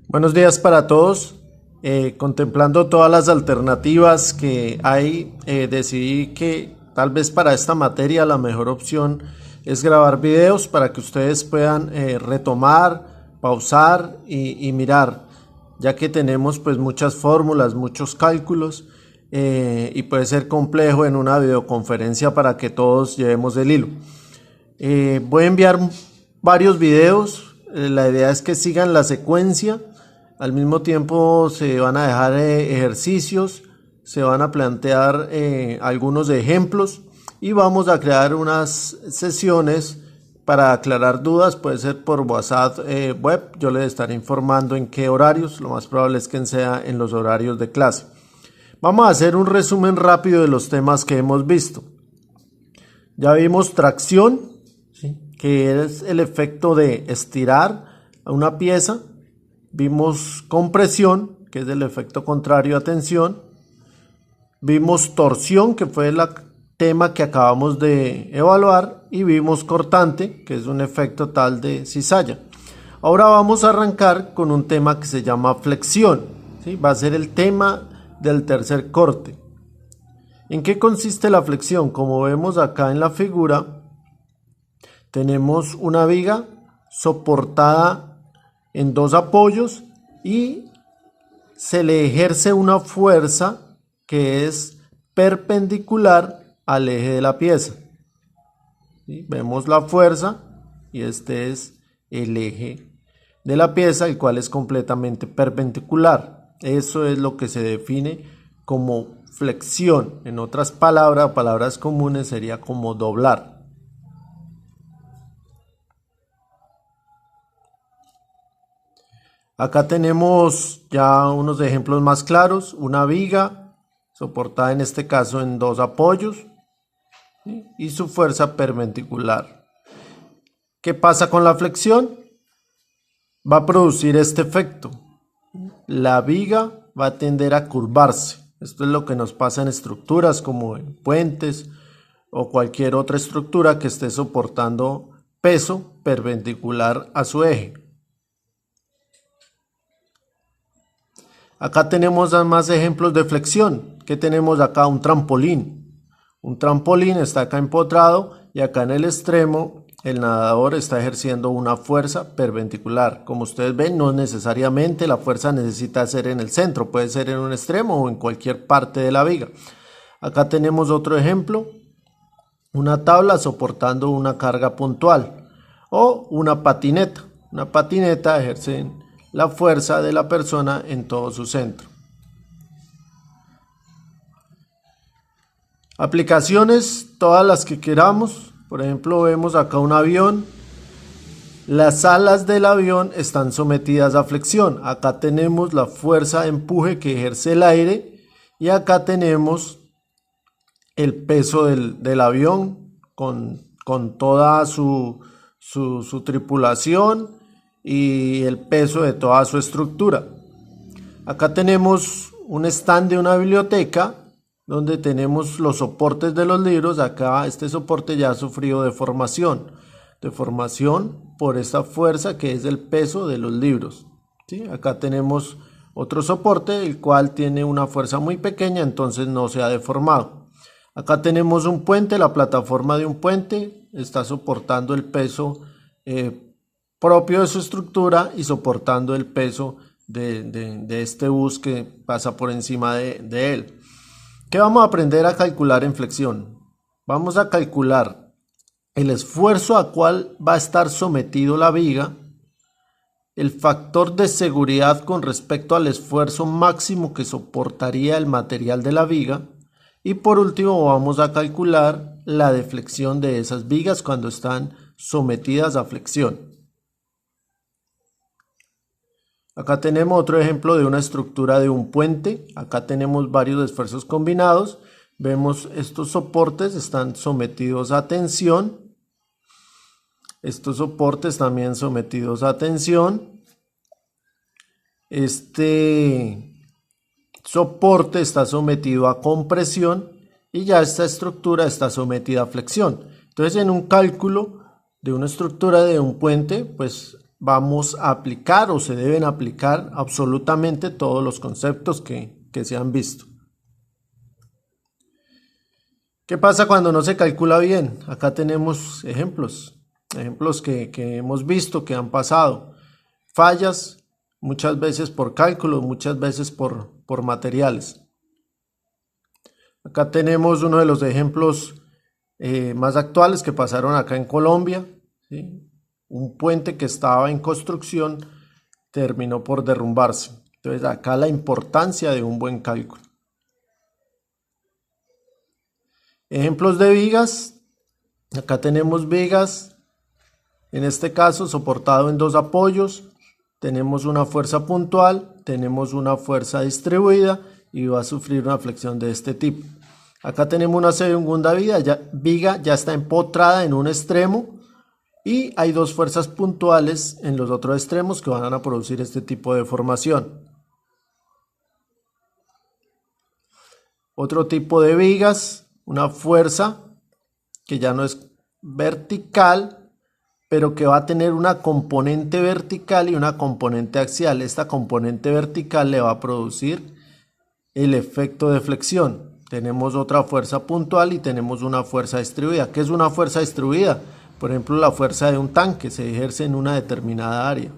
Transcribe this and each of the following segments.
Buenos días para todos. Contemplando todas las alternativas que hay, decidí que tal vez para esta materia la mejor opción es grabar videos para que ustedes puedan retomar, pausar y mirar, ya que tenemos pues muchas fórmulas, muchos cálculos y puede ser complejo en una videoconferencia para que todos llevemos el hilo. Voy a enviar varios videos. La idea es que sigan la secuencia. Al mismo tiempo se van a dejar ejercicios, se van a plantear algunos ejemplos y vamos a crear unas sesiones para aclarar dudas. Puede ser por WhatsApp web. Yo les estaré informando en qué horarios. Lo más probable es que sea en los horarios de clase. Vamos a hacer un resumen rápido de los temas que hemos visto. Ya vimos tracción, ¿sí?, que es el efecto de estirar a una pieza. Vimos compresión, que es el efecto contrario a tensión. Vimos torsión, que fue el tema que acabamos de evaluar. Y vimos cortante, que es un efecto tal de cizalla. Ahora vamos a arrancar con un tema que se llama flexión, ¿sí? Va a ser el tema del tercer corte. ¿En qué consiste la flexión? Como vemos acá en la figura, tenemos una viga soportada en dos apoyos y se le ejerce una fuerza que es perpendicular al eje de la pieza. ¿Sí? Vemos la fuerza y este es el eje de la pieza, el cual es completamente perpendicular. Eso es lo que se define como flexión. En otras palabras comunes sería como doblar. Acá tenemos ya unos ejemplos más claros. Una viga soportada en este caso en dos apoyos, ¿sí?, y su fuerza perpendicular. ¿Qué pasa con la flexión? Va a producir este efecto. La viga va a tender a curvarse. Esto es lo que nos pasa en estructuras como en puentes o cualquier otra estructura que esté soportando peso perpendicular a su eje. Acá tenemos más ejemplos de flexión. ¿Qué tenemos acá? Un trampolín. Un trampolín está acá empotrado y acá en el extremo el nadador está ejerciendo una fuerza perpendicular. Como ustedes ven, no necesariamente la fuerza necesita ser en el centro, puede ser en un extremo o en cualquier parte de la viga. Acá tenemos otro ejemplo, una tabla soportando una carga puntual o una patineta. Una patineta ejerce la fuerza de la persona en todo su centro. Aplicaciones, todas las que queramos. Por ejemplo, vemos acá un avión. Las alas del avión están sometidas a flexión. Acá tenemos la fuerza de empuje que ejerce el aire y acá tenemos el peso del avión con toda su tripulación y el peso de toda su estructura. Acá tenemos un stand de una biblioteca donde tenemos los soportes de los libros. Acá este soporte ya ha sufrido deformación por esta fuerza que es el peso de los libros, ¿sí? Acá tenemos otro soporte el cual tiene una fuerza muy pequeña, entonces no se ha deformado. Acá tenemos un puente, la plataforma de un puente está soportando el peso propio de su estructura y soportando el peso de este bus que pasa por encima de él. ¿Qué vamos a aprender a calcular en flexión? Vamos a calcular el esfuerzo a cual va a estar sometido la viga, el factor de seguridad con respecto al esfuerzo máximo que soportaría el material de la viga y por último vamos a calcular la deflexión de esas vigas cuando están sometidas a flexión. Acá tenemos otro ejemplo de una estructura de un puente. Acá tenemos varios esfuerzos combinados. Vemos estos soportes están sometidos a tensión. Estos soportes también sometidos a tensión. Este soporte está sometido a compresión y ya esta estructura está sometida a flexión. Entonces, en un cálculo de una estructura de un puente, pues vamos a aplicar o se deben aplicar absolutamente todos los conceptos que se han visto. ¿Qué pasa cuando no se calcula bien? Acá tenemos ejemplos que hemos visto que han pasado. Fallas, muchas veces por cálculo, muchas veces por materiales. Acá tenemos uno de los ejemplos más actuales que pasaron acá en Colombia, ¿sí? Un puente que estaba en construcción terminó por derrumbarse. Entonces acá la importancia de un buen cálculo. Ejemplos de vigas. Acá tenemos vigas, en este caso soportado en dos apoyos. Tenemos una fuerza puntual, tenemos una fuerza distribuida y va a sufrir una flexión de este tipo. Acá tenemos una segunda viga, ya está empotrada en un extremo y hay dos fuerzas puntuales en los otros extremos que van a producir este tipo de formación. Otro tipo de vigas, una fuerza que ya no es vertical, pero que va a tener una componente vertical y una componente axial. Esta componente vertical le va a producir el efecto de flexión. Tenemos otra fuerza puntual y tenemos una fuerza distribuida. ¿Qué es una fuerza distribuida? Por ejemplo, la fuerza de un tanque se ejerce en una determinada área.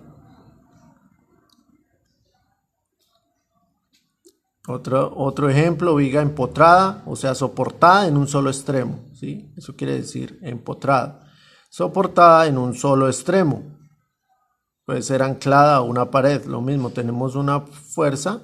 Otro ejemplo, viga empotrada, o sea, soportada en un solo extremo, ¿sí? Eso quiere decir empotrada. Soportada en un solo extremo. Puede ser anclada a una pared, lo mismo, tenemos una fuerza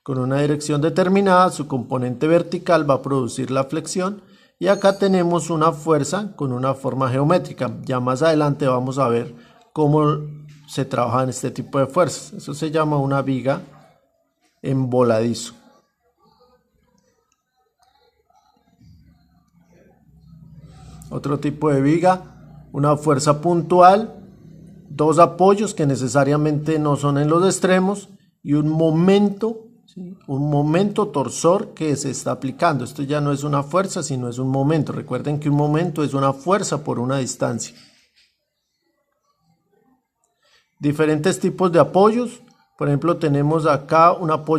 con una dirección determinada, su componente vertical va a producir la flexión y acá tenemos una fuerza con una forma geométrica. Ya más adelante vamos a ver cómo se trabaja en este tipo de fuerzas. Eso se llama una viga en voladizo. Otro tipo de viga, una fuerza puntual, dos apoyos que necesariamente no son en los extremos y un momento, ¿sí? Un momento torsor que se está aplicando. Esto ya no es una fuerza, sino es un momento. Recuerden que un momento es una fuerza por una distancia. Diferentes tipos de apoyos. Por ejemplo, tenemos acá un apoyo